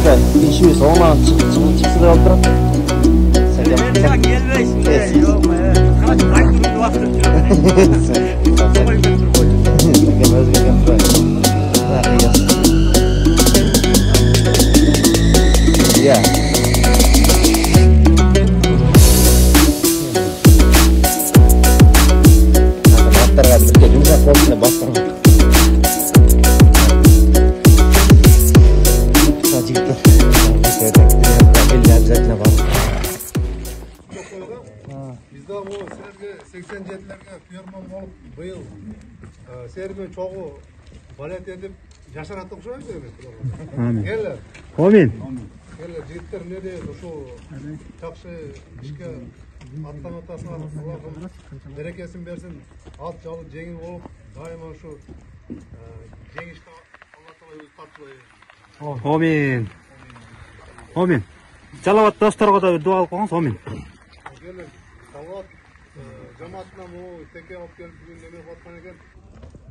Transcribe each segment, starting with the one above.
işte işi sonra çıksı da oldu. Sen gelmeysin de yok. Kaç durumda vakti Ya. Atlarga birga yumshoq bo'lishini bostirib. Sajidlar. Belli обязательно бар. Bizde bu sizlerge 87'lerge firman olup bıyıl sermen çoğu balet edip yaşarattık şu an Amin. Geller. Amin. Geller jigitler ne deydi şu çakşı işke attan atasına Allah'ım berekesin versin. Alt çalı jengil olup daima şu jengişte Allah Taala özü tartılay. Amin. Amin. Salavat dostlarga da dua alып коюңуз. Amin. Geller salavat cemaatine bu teke alıp gelip bugün demek batkan eken.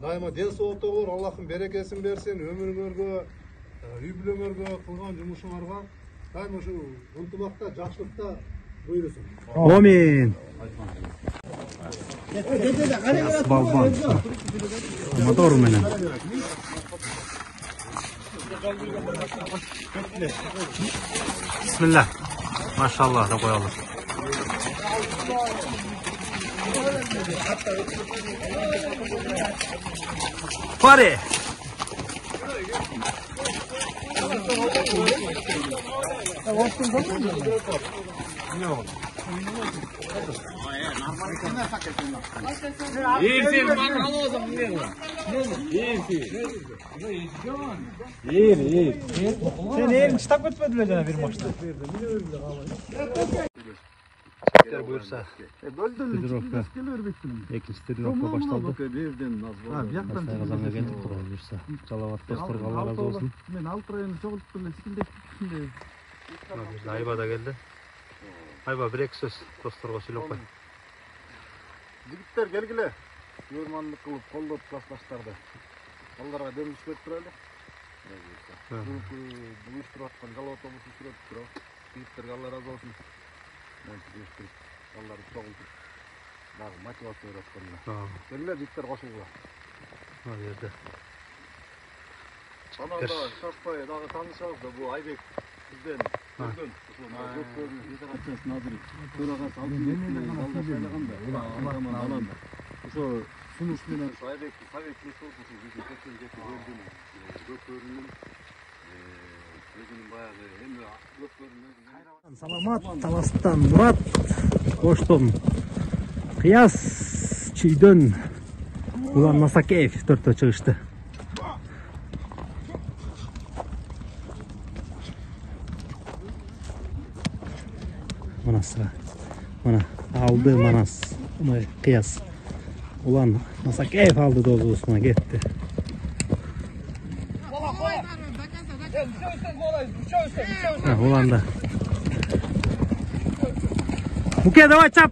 Daima den soğukta olur, Allah'ın berekesin versin, ömürüngörgө, üy-бүлөңөргө, кылган жумушуңарга daima şu ынтымакта, жакшылыкта буйруsun. Amin. Balban. Motor menen. Bismillah. Maşallah da koyalım. Pare. Sen elini çıtak etmediler cana bir maçta. Buyursa. İkinci trenirovka başladı. Kazan'a geldik buyursa. Salavat dostlarga Allah razı olsun. Ayba da geldi. Ayba bir ek söz dostlarga söylep koy. Jigitler gelgile, yurmanlık kılıp kollop klaslaştırdı. Onlara dönüş götürelim. Bu iştiratkan gal otobüsü sürüp duruyor. Jigitlerge Allah razı olsun. Onları çoğultup dağı motivasiya öğretkenler. Geldiler jigitler koşuldular. O yerde. Ananda şaşpay dağı tanışabız da bu Aybek bizden bugün şu sunuş menен şu Aybek'ti Sovet Mesut'u bizi geçen gördüğünü gökörünün özünün bayağı hem gökörünün Salamat Таластан Мурат Коштон Кыяс Чүйдөн Улан Масакеев төртөө чыгышты. Мына sıra. Мына алды Манас. Мына Кыяс. Улан Масакеев алды дозусуна кетти. Улан да. Муке, давай чап!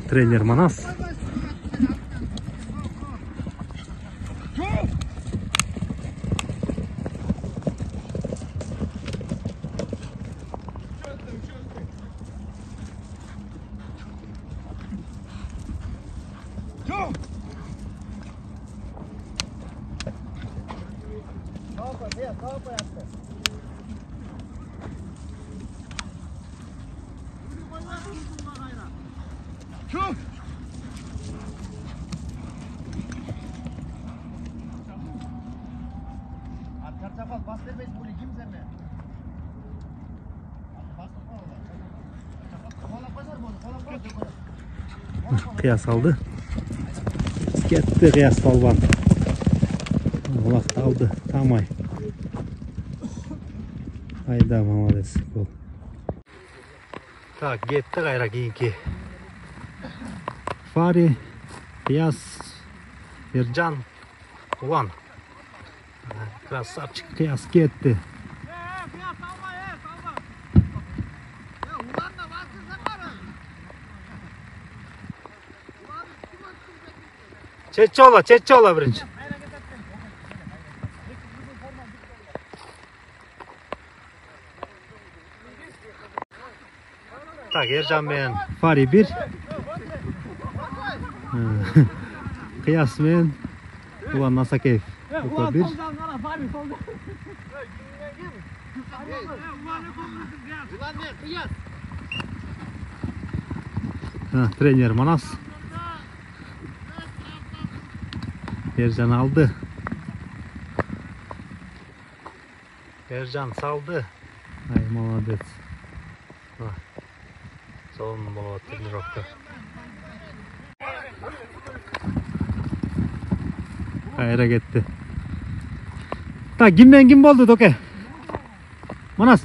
Тренер Манас. Kıyas aldı. Gitti kıyas balban. Vakti aldı. Tamay. Hayda mamades. Так, gitti gayra giyinki. Fari, Kıyas, Ercan, Ulan. Krasavçık Kıyas gitti. Четче ола бірінші. Так, Ержан мен Фари 1. Қияс мен Улан Насакеев 1. Тренер Манас. Ержан алды. Ержан салды. Ай, молодец. Son болады тренировка. Қайра кетті. Так, кіммен кім болды, Доке? Манас,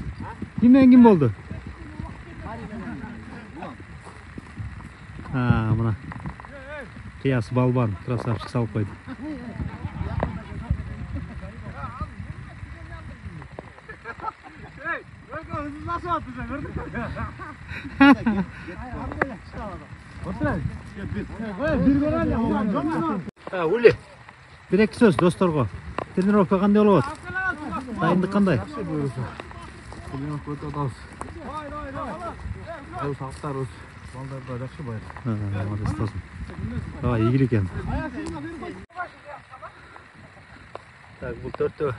кіммен кім болды? Мына. Қияс Балбан, красавчик салып қойды. Ули, бір-екі сөз достарға. Тренировка қандай болып отыр? Дайындық қандай? Тренировка өте дұрыс. Сақтар өз балдарда жақсы байыр. Молодец досым. Игілік екен. Так, бұл төртті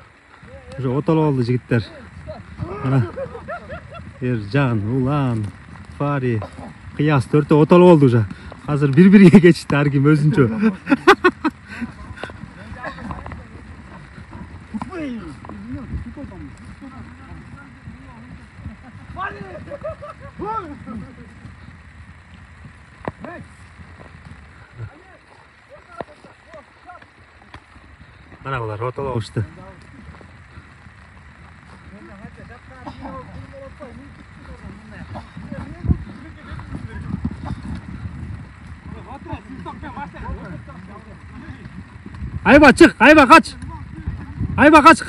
уже оталы болды жігіттер. Ержан, Улан, Фари, Қияс төртті оталы болды уже. Қазір бір-бірге geçti әркім өзінше. Mana bular otala uçtu. Ayba çık, Ayba kaç. Ayba kaç.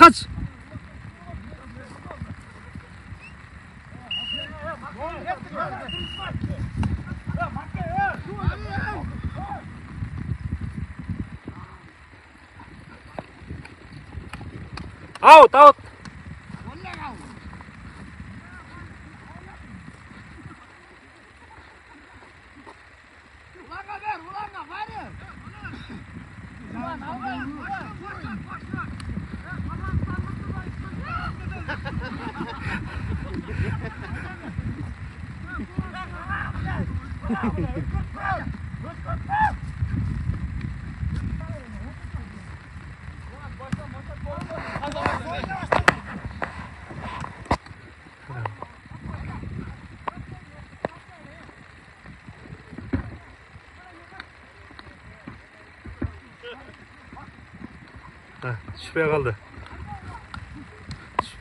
Out. Düşpey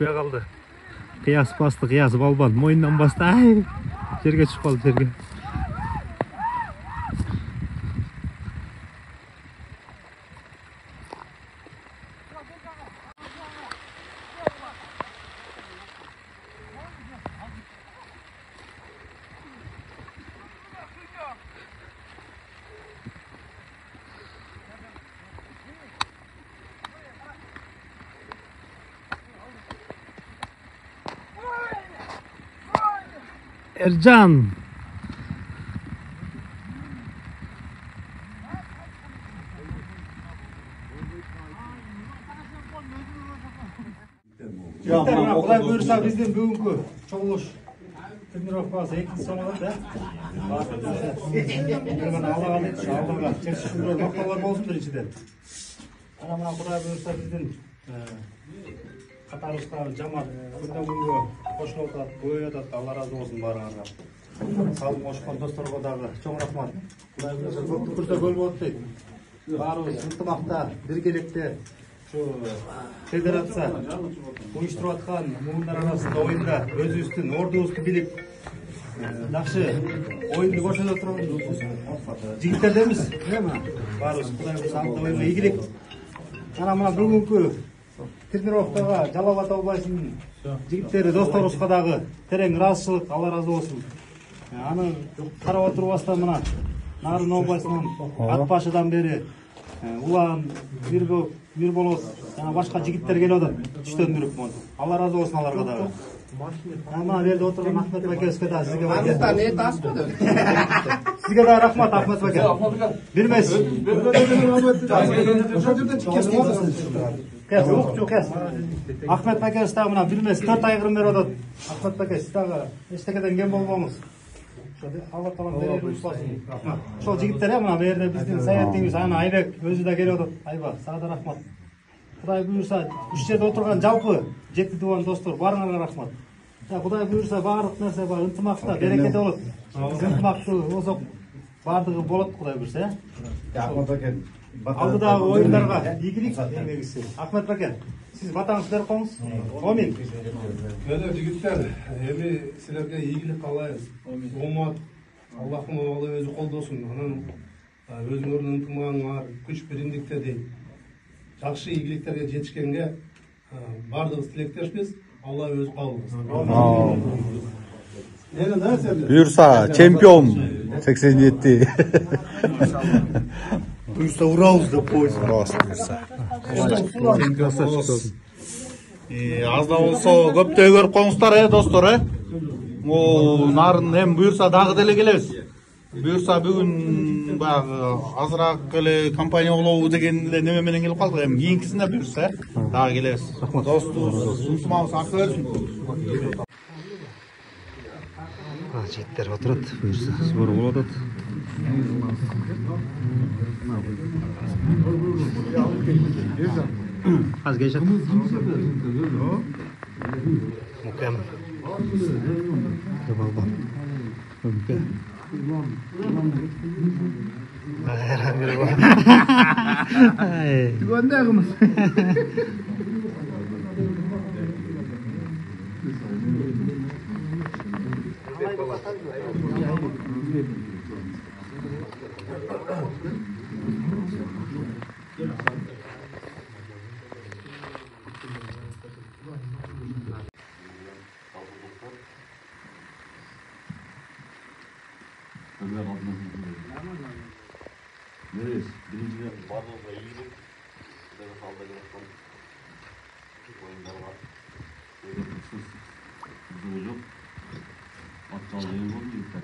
kaldı. Kıyas bastı, Kıyas Balban. Moyundan bastı. Ay, жерге düşüp kaldı жерге. Ercan. Құдай бұйырса бізден бүгінгі чоғылыш тренировкасы екінші самалады. Алға қалдайды, алдыға шешушілер мақтаулар болсын біріншіден. Мына құдай бұйырса бізден қатарыстағы жамат күннен күнге қосылып жатады, бой жатады. Алла разы болсын барыңызға. Салым қосқан достарға дағы чоң рахмат. Құдай бұйырса көп түкірсе көл болады дейді. Барымыз ынтымақта, біргелікте федерация uyuşturup atқан мұғындар арасында ойында өзі үстін, орды үсті билік жақсы ойынды көрсетіп отырған жігіттердеміз. Барымыз құдай бұйырса алты ойынға игілік. Мына бүгінгі тренировкаға Жалалат облысының жігіттері достарымызға дағы терең разышылық, Алла разы болсын. Аны қарап отырып астан мына Нарын облысынан Атбашыдан бері Улан, бир болобуз. Жана башка жигиттер келип атат. Күчтөндүрүп монтип. Алла разы болсун аларга дагы. Мына берде отурган Ахмет Бакеевичке да сизге Сизге да рахмат Ахмет Баке. Бирмес. Ахмет Бакеевич дагы мына бирмес 4 айгырым берип атат. Ахмет Баке, сиз дагы эчтекеден кем болбоңуз. Алла таалам берери ушпасын. Ошол жигиттер мына берде биздин саясатчыбыз аны Айбек өзү да келип атат. Айба, сага да рахмат. Кудай буюрса, үч жерде отурган жалпы жети тууган достор баарыңарга рахмат. Кудай буюрса баардык нерсе бар, ынтымакта, берекеде болот. Биз ынтымактуу болсок баардыгы болот, Кудай буюрса. Ахмет Баке. Алдыдагы оюндарга ийгилик эмегиси. Ахмет Баке, сиз батаңызды берип коюңуз. Амин. Мына жигиттер, эми силерге ийгилик каалайбыз. Умат, Аллахтын Алла өзү колдосун. Анан өзүңөрдүн ынтымагыңар, күч биримдикте жакшы ийгиликтерге жетишкенге баардыгыбыз тилектешпиз. Алла өзү кабыл кылсын. Буюрса чемпион 87. Буюрса урабыз деп коебуз. Аз да болсо көптөй көрүп коюңуздар, достор, Могу нарын эми буюрса дагы деле келебиз. Буюрса бүгүн баягы азыраак эле компания болобу деген эле неме менен келип калдык. Эми кийинкисине буюрса дагы келебиз. Достубуз, ынтымагыбыз арта берсин. Жигиттер отурат, буюрса сбор болуп атат. Азыр келишет. Мукем. Биринчиден барлыгына ийгилик, Кудай кааласа жаткан оюндарга бузуу жок. Атчалуу эл болду жигиттер.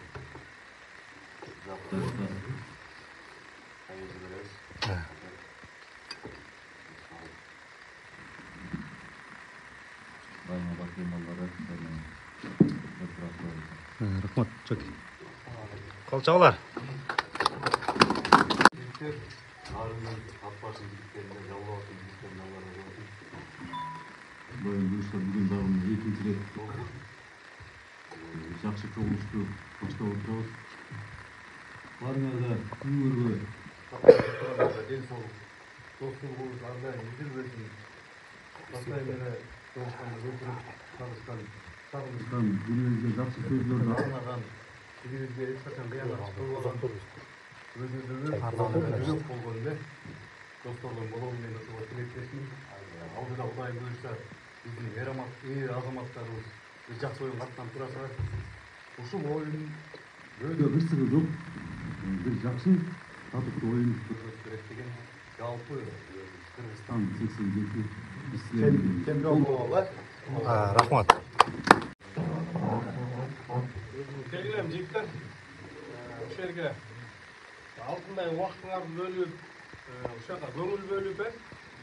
Рахмат, чоки. Калчагалар. Буюрса бүгүн дагы экинчи рет жакшы чогулушту баштап отурабыз. Баарыңарга үйүңөргө ден соолук, достугубуз ар дайым үзүлбөсүн. Постоянно эле жолукканда өтүрүп табышкан, сагынышкан, бирибизге жакшы сөздөрдү арнаган, бирибизге эч качан кыянат кылбаган, өзүбүздө болгон эле достордон болобу мен ошого тилектешмин. Алдыда Кудай буюрса биздин эр азаматтарыбыз жакшы оюн каттанып тураса, ушул оюн кырсыгы жок, бир жакшы татыктуу оюн көрсөтүш керек деген жалпы Кыргызстан 87 чемпион болобу. Рахмат. Келгилем жигиттер, ошол жерге алтындай убактыңарды бөлүп, ошока көңүл бөлүп,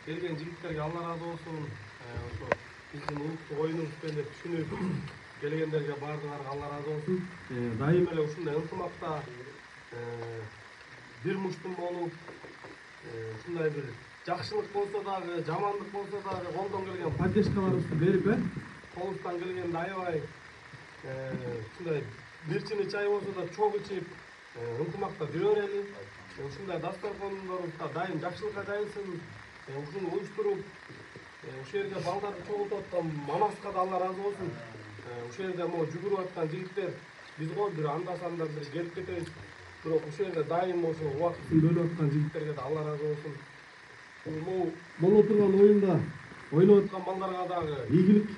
келген жигиттерге Алла разы болсун. Ошо биздин улуттук оюнубузду деп түшүнүп келгендерге баардыгына Алла разы болсун. Дайым эле ушундай ынтымакта бир муштум болуп, ушундай бир жакшылык болсо дагы, жамандык болсо дагы колдон келген поддержкаларыбызды берип, колубуздан келгенди аябай ушундай бир чыны чай болсо да чогуу ичип, ынтымакта жүрө берели. Ушундай дасторкондорубузда дайым жакшылыкка жайылсын. Ушуну уюштуруп, ошол жерге балдарды чогултуп аткан Манаска да Алла разы болсун. Ошол жерде могу жүгүрүп аткан жигиттер биз го бир анда-санда бир келип кетебиз. Бирок ошол жерде дайым ошо убактын бөлүп аткан жигиттерге да Алла разы болсун. Могу болуп турган оюнда ойноп аткан балдарга дагы ийгилик,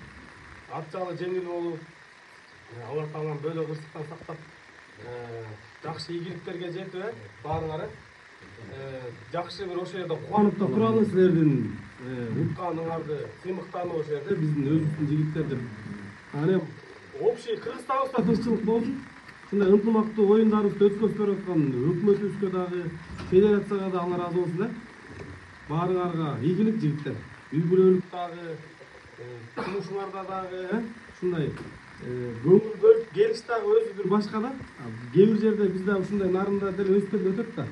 атчалы жеңил болуп, Алла таалам бөлө кырсыктан сактап, жакшы ийгиликтерге жетип, баарыңар жакшы бир ошол жерде кубанып да туралы силердин утканыңарды, сыймыктанып ошол жерде биздин өзүбүздүн жигиттер деп. Анан общий Кыргызстаныбызда тынччылык болсун. Ушундай ынтымактуу оюндарыбызды өткөзүп берип аткан өкмөтүбүзгө дагы, федерацияга да Алла ыраазы болсун. Баарыңарга ийгилик жигиттер. Үй бүлөлүк дагы, турмушуңарда дагы ушундай көңүл бөлүп келиш дагы өзү бир башка да. Кээ бир жерде биз дагы ушундай нарында деле өстүп өтөт да.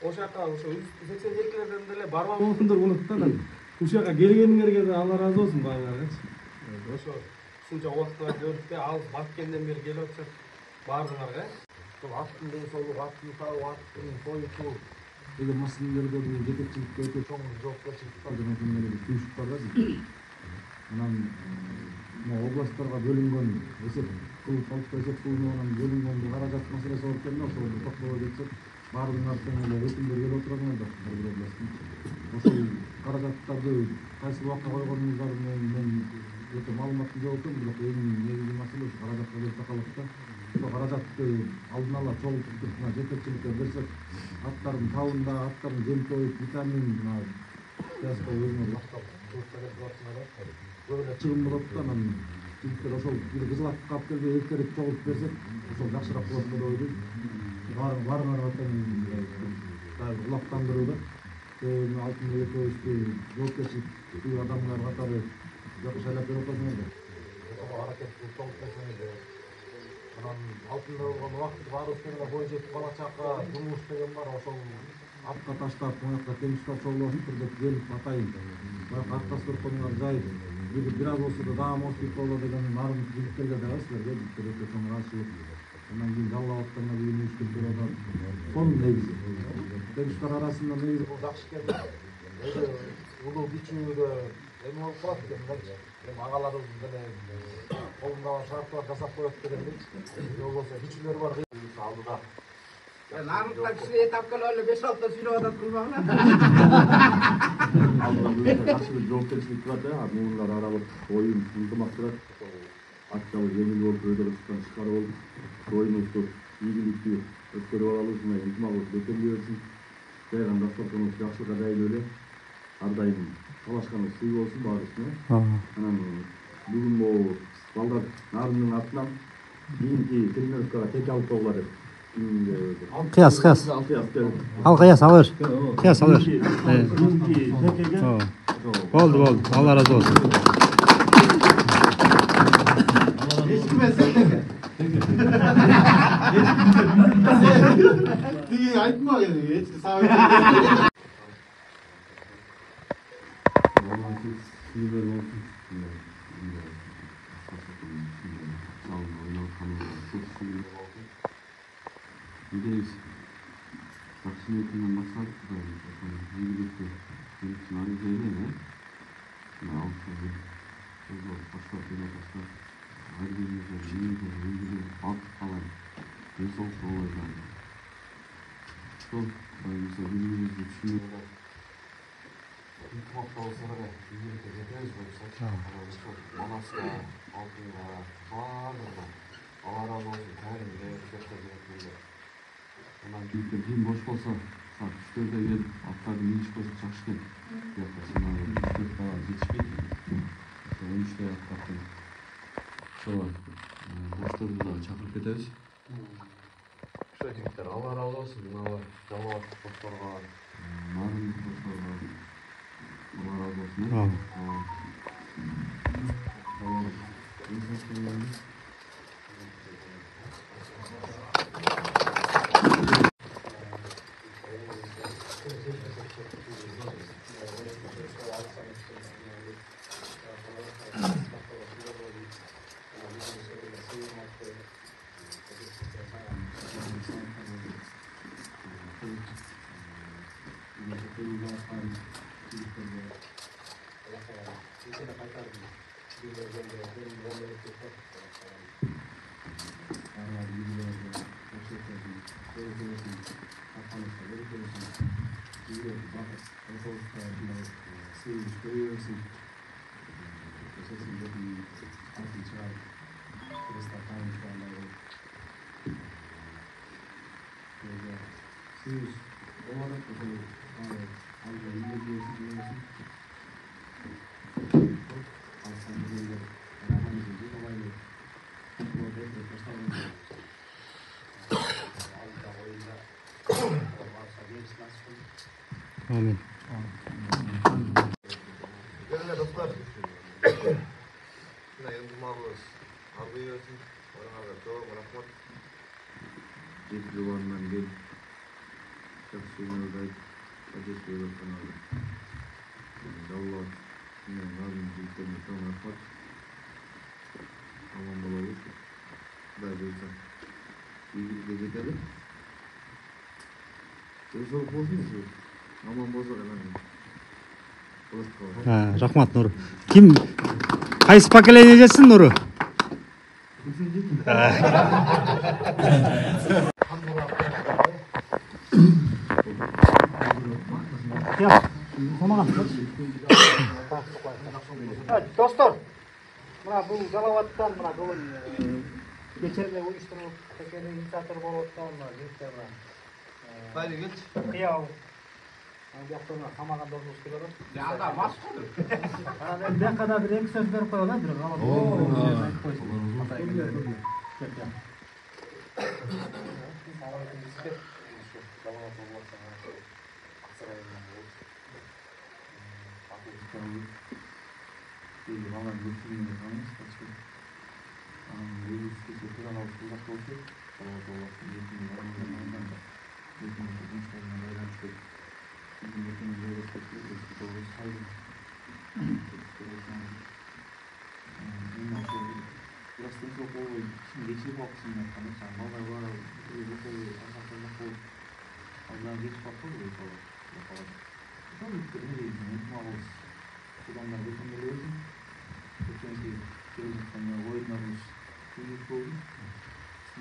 Ошол жака ошо 82-лерден деле барбак болгондор болот да. Ушул жака келгениңерге да Алла ыраазы болсун баарыңаргачы. Ошо ушунча убактыңарды бөлүп алыс Баткенден бери келип атышат баарыңарга. Ошол аттын ден соолугу, аттын табы, аттын союусу деген маселелерге бул жетекчиликке өтө чоң жоопкерчилик бар деген күнү түйүшүп бар да. Анан областтарга бөлүнгөн эсеп кылып алып эсеп менен бөлүнгөн каражат маселеси бар экен да, ошол токтоло кетсек, баардыгыңар тең эле өкүлдөр келип отургандар ар бир областтын. Ошол каражаттарды кайсы убакка койгонуңуздар менен өтө маалыматтуу жок экен, бирок эң негизги маселе ушу каражатка келип такалат да. Ошол каражатты алдын ала чогултуп жетекчиликке берсек, аттардын табында, аттардын жем-той, витамин, жазга өзүнө баштап көбүрөөк чыгым болот да. Анан жигиттер ошол бир кызыл атка алып келбей эртерээк чогулуп берсек, ошол жакшыраак болот деп ойлойм. Баарыңарга тең улактандыруу да. Алтын экөөбүздү жоопкерчиликтүү адамдар катары жакшы шайлап берип атасыңар да. Ошого аракет кылып чогулуп берсеңиздер. Анан алтында болгон убакыт баарыбызга бой жетип бала чака, жумуш деген бар. Ошол атка таштап, моякка темиштап чогулуп түрдө келип атайын. Баягы атка сөркөнүңөр жай. Бир аз болсо да даам өсүп боло деген нарын жигиттерге да силерге жигиттер өтө чоң ыраазычылык. Анан кийин жалал абактарына кийин иштеп берип атат. Сонун негизи. Темиштер арасында негизи бул жакшы экен. Өзү улуу кичүүгө эме болуп калат экен. Агаларыбыз деле колунда шарттар жасап коет дегендей. Же болбосо кичүүлөр бар алдыда. Нарынтар киши эт алып келип эле 5-6 та сүйлөп атат кылбагына. Алдыда жакшы бир жоопкерчилик турат да. Муундар аралык оюн ынтымак турат. Аттабы жеңил болуп өйдөгө чыккан чыкары болуп, оюнубузду ийгиликтүү өткөрүп алалы, ушундай ынтымагыбыз бекемдей берсин. Жайган дасторконубуз жакшылыкка жайылып эле ар дайым талашканыбыз сый болсун баарыбыздын. Анан бүгүн могу балдар нарындын атынан кийинки тренировкага теке алып койгула деп. Кыяс. Ал кыяс алыр. Кыяс алыр. Болду. Алла ыраазы болсун. Тиги айтма эч сабай. Biz vaksiniyetimden başladık da birlikte sınavı üzerine altı başladı her birimizde ilgili alt falan ve soğuk olaylar. Sol mesela birbirimizi düşünüyorlar. İltimakta olsa da birlikte yapıyoruz olsa Manas'ta, Altın'da, Bağır'da Allah razı olsun terimde gösterdiğinde. Ondan keyifli boş olsa saat 3'te gelip atlardan iniş basıp çakışken yaklaşımlar 3-4 daha yetişmeydi. 13'te atlardan sonra boşları da çakırıp ederiz. Şöyle çocuklar Allah razı olsun. Bunlar Cavaat dostlar var. Narın dostlar var. Allah razı olsun. Amin. Gelin dostlar. Yine yıldırmağız. Argıyı versin. Oraya çok rahmat. Jet Luan'dan gel. Жақсы ойнайды. Қажет ойлап қанады. Жаллат. Мен назым жігіттеріне çok рахмат. Аман бола берсін. Құдай бұйырса. Игілікке жетеді. Денсаулық болсын сіз. Аман болса ғана. Рахмат Нұры. Кім? Қайсы поколение жетсін Нұры? Dostlar, mana bu Galavat'tan mana bugün geçerli uyuşturup tekeli inisiyatif olottan jigitler Haydi geç. Kıyav. Yaptığına hamadan dostuz kılıyor. Ya da mas olur. Ben kadar bir ek söz verip koyuyorlar bir Galavat. Маған өтінген қамыз қашып өзі туралы сұлдақ болсы ертеңгі барамыздан ертеңгі жұмыстарына байланысты ертеңгі biraz денсаулық болбой кішкене кешігіп қалып шынын айтқанда жаңағы балдар бар алдан кетіп қалып қой мысалы содан өтінген Geçenki televizyonda oyunlarımız çocuk oldu.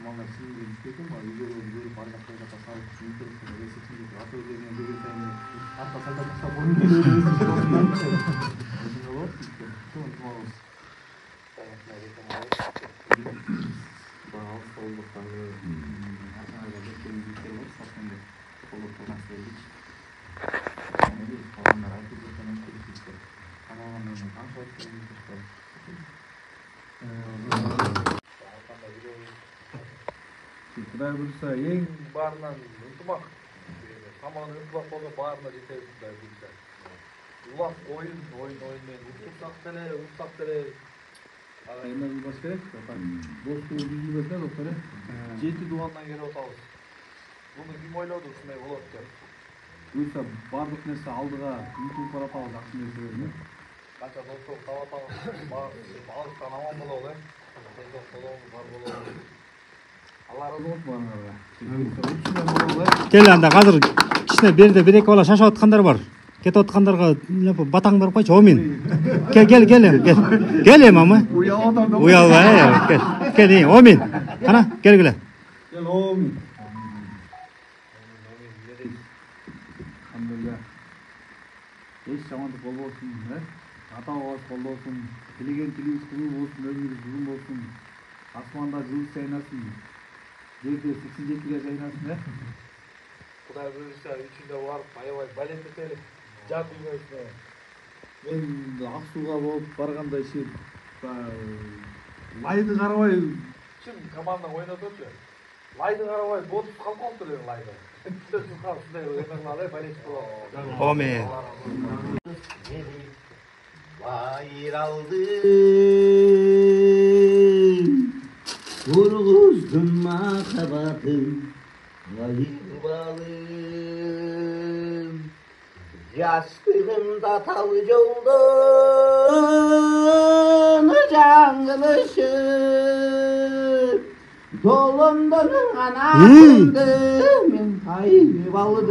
Mallar sinirli istedim ama videoları görüp bardaklarla tasarruf için interesine ve seçimdeki atı ödevine görürken hatta sakatlıksa boyun geliyoruz. Başında var işte. Çok unutmalıyız. Daha hasta olduklarını aslında bekleyen büyükler var. Aslında olup olmaz dedik. Ne diyoruz? Falanlar artık bekleyen işte. Tamamen anşaatlarını çıkarız. Құдай бұйырса ең барынан ынтымақ тамағын ынтымақ болса барына жетеді Құдай бұйырса. Улап ойынмен ұтсақ деле ағайындар бұлбаш керек. Достығы жүзілбес достар. 7 дуаннан келіп отырмыз. Бұны кім ойлады ушундай болады деп. Бұйырса барлық нәрсе алдыға ұмтылып баратабыз жақсы нәрселерді. Қанша достық табатабыз, алыстан аман болалы. Достық болуымыз бар болалы. Allah razı olsun barыңарға. Кел анда қазір кішкене берде бір екі бала шашып отқандар бар. Кетіп отқандарға батаң беріп қойшы. Омин. Кел ема. Уялба. Кел. Омин. Қана келгіле. Кел Омин. Alhamdulillah. Еш жамандық болбосын, ата бабасы болбосын, тілеген тілегіз қызыл болсын, өзіңіз бүгін болсын. Асманда жылыс жайнасын. Жерде 87-ге жайнасын, Құдай бұйырса, üçünde барып, аябай балет етелік, жат үймесіне. Мен Ақсуға болып барғанда ше, лайды қарабай, шын команда ойнап өтші. Лайды қарабай, ботып қалып тұрген лайды. Сөзсіз қалып, шындай ойнағалай, балет болады. Омин. Vurguzdum makabatım, ayır balım. Yastığımda talıcı oldun, cangılışım. Dolumdanın anasındım, men ayır balım.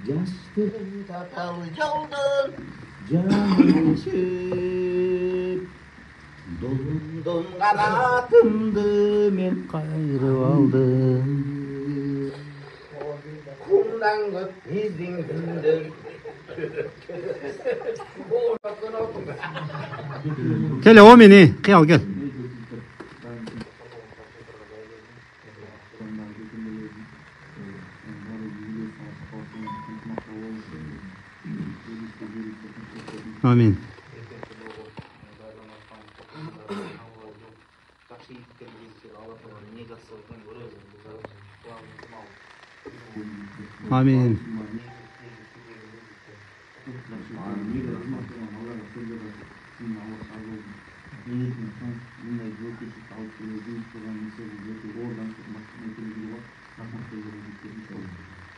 Yastığımda talıcı oldun, cangılışım. Dolumdun kanatımdı, men kayırıp aldım. Kumdan köp bizdin gündür. Kele Omini. Kıyal gel. Amin. Amin.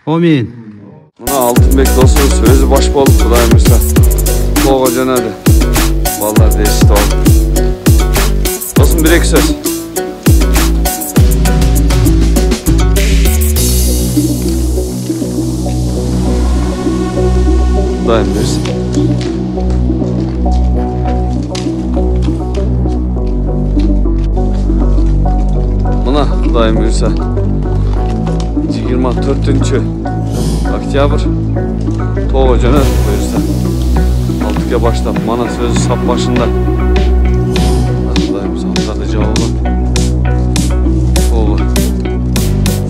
Amin. Muna Altınbek dostumuz özü baş bolup Kudayımızda toğa jonadı. Vallahi değişti oldu. Dostum bir iki söz. Kudayım bilirsin. Muna Kudayım bilirse 24 oktyabr toğa jonadı buyursa. Altıga başlap mana sözü sap başında. Kudayım samsada cevabı. Oğlu.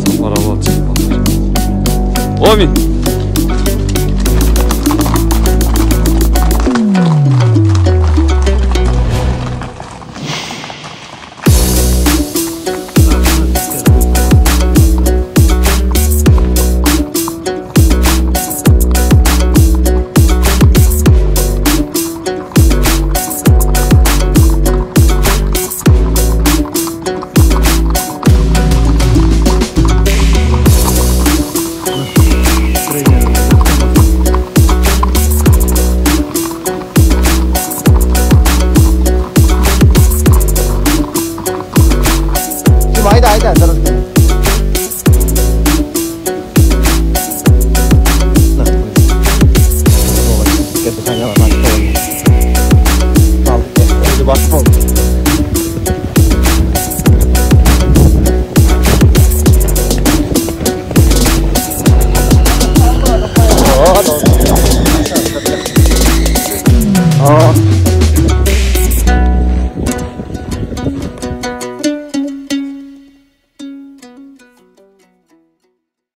Sapara batı. Amin. Ayda terus. Nah, kita tanya lah nanti. Kalau itu bagus.